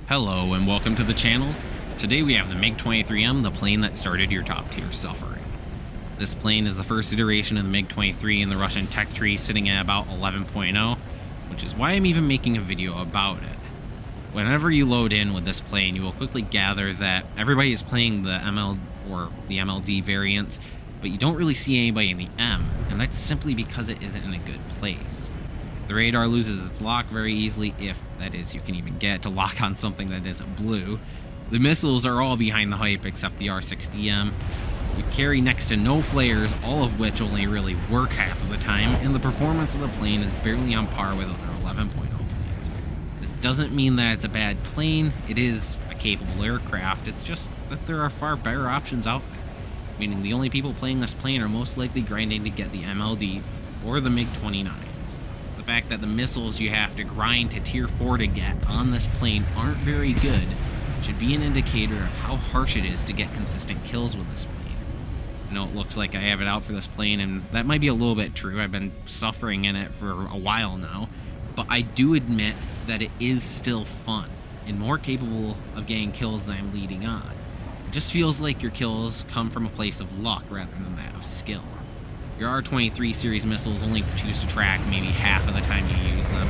Hello and welcome to the channel. Today we have the Mig23m, the plane that started your top tier suffering. This plane is the first iteration of the Mig-23 in the Russian tech tree, sitting at about 11.0, which is why I'm even making a video about it. Whenever you load in with this plane, you will quickly gather that everybody is playing the ML or the MLD variants, but you don't really see anybody in the M, and that's simply because it isn't in a good place. The radar loses its lock very easily, if that is you can even get to lock on something that isn't blue. The missiles are all behind the hype except the R60M. You carry next to no flares, all of which only really work half of the time, and the performance of the plane is barely on par with other 11.0 planes. This doesn't mean that it's a bad plane, it is a capable aircraft, it's just that there are far better options out there. Meaning the only people playing this plane are most likely grinding to get the MLD or the MiG-29. The fact that the missiles you have to grind to tier 4 to get on this plane aren't very good should be an indicator of how harsh it is to get consistent kills with this plane. I know it looks like I have it out for this plane, and that might be a little bit true. I've been suffering in it for a while now, but I do admit that it is still fun and more capable of getting kills than I'm leading on. It just feels like your kills come from a place of luck rather than that of skill. Your R-23 series missiles only choose to track maybe half of the time you use them.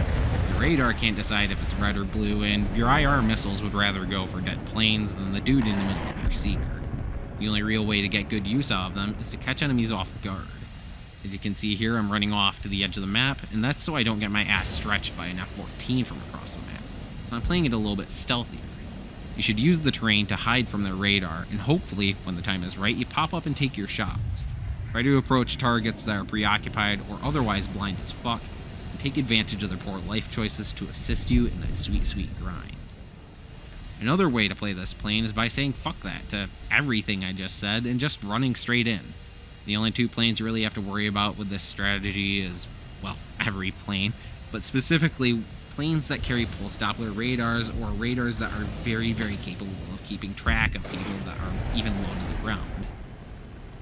Your radar can't decide if it's red or blue, and your IR missiles would rather go for dead planes than the dude in the middle of your seeker. The only real way to get good use out of them is to catch enemies off guard. As you can see here, I'm running off to the edge of the map, and that's so I don't get my ass stretched by an F-14 from across the map. So I'm playing it a little bit stealthier. You should use the terrain to hide from their radar, and hopefully, when the time is right, you pop up and take your shots. Try to approach targets that are preoccupied or otherwise blind as fuck, and take advantage of their poor life choices to assist you in that sweet, sweet grind. Another way to play this plane is by saying fuck that to everything I just said and just running straight in. The only two planes you really have to worry about with this strategy is, well, every plane, but specifically planes that carry pulse Doppler radars or radars that are very, very capable of keeping track of people that are even low to the ground.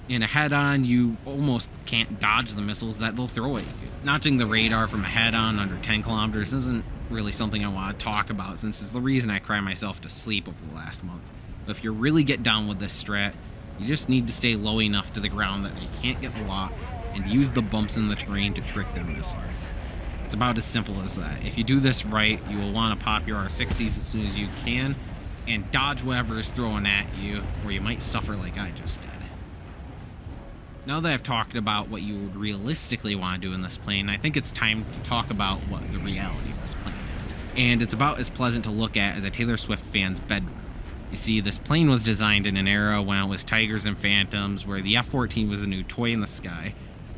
In a head-on, you almost can't dodge the missiles that they'll throw at you. Notching the radar from a head-on under 10 kilometers isn't really something I want to talk about, since it's the reason I cry myself to sleep over the last month. But if you really get down with this strat, you just need to stay low enough to the ground that they can't get the lock, and use the bumps in the terrain to trick their missile. It's about as simple as that. If you do this right, you will want to pop your R60s as soon as you can, and dodge whatever is thrown at you, or you might suffer like I just did. Now that I've talked about what you would realistically want to do in this plane, I think it's time to talk about what the reality of this plane is. And it's about as pleasant to look at as a Taylor Swift fan's bedroom. You see, this plane was designed in an era when it was Tigers and Phantoms, where the F-14 was a new toy in the sky,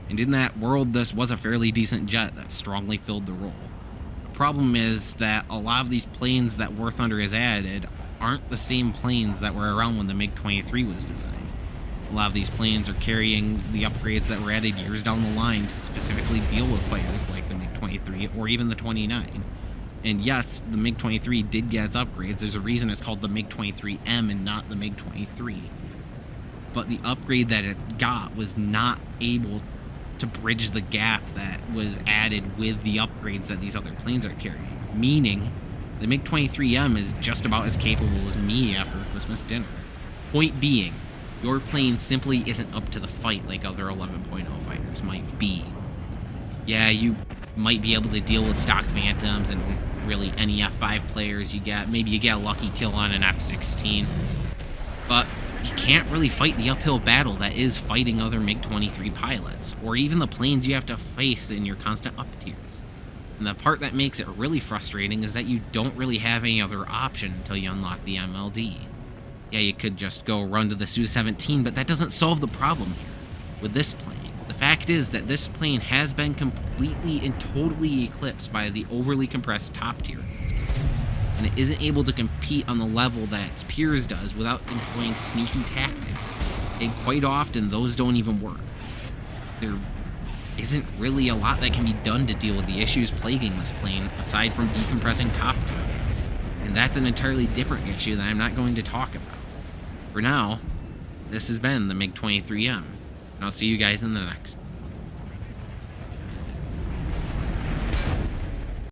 and in that world this was a fairly decent jet that strongly filled the role. The problem is that a lot of these planes that War Thunder has added aren't the same planes that were around when the MiG-23 was designed. A lot of these planes are carrying the upgrades that were added years down the line to specifically deal with fighters like the MiG-23 or even the 29. And yes, the MiG-23 did get its upgrades. There's a reason it's called the MiG-23m and not the MiG-23. But the upgrade that it got was not able to bridge the gap that was added with the upgrades that these other planes are carrying. Meaning, the MiG-23m is just about as capable as me after a Christmas dinner. Point being, your plane simply isn't up to the fight like other 11.0 fighters might be. Yeah, you might be able to deal with stock Phantoms and really any F5 players you get. Maybe you get a lucky kill on an F-16. But you can't really fight the uphill battle that is fighting other MiG-23 pilots, or even the planes you have to face in your constant up tiers. And the part that makes it really frustrating is that you don't really have any other option until you unlock the MLD. Yeah, you could just go run to the Su-17, but that doesn't solve the problem here with this plane. The fact is that this plane has been completely and totally eclipsed by the overly compressed top tier in this game, and it isn't able to compete on the level that its peers does without employing sneaky tactics, and quite often those don't even work. There isn't really a lot that can be done to deal with the issues plaguing this plane aside from decompressing top tier, and that's an entirely different issue that I'm not going to talk about. For now, this has been the Mig-23m, and I'll see you guys in the next one.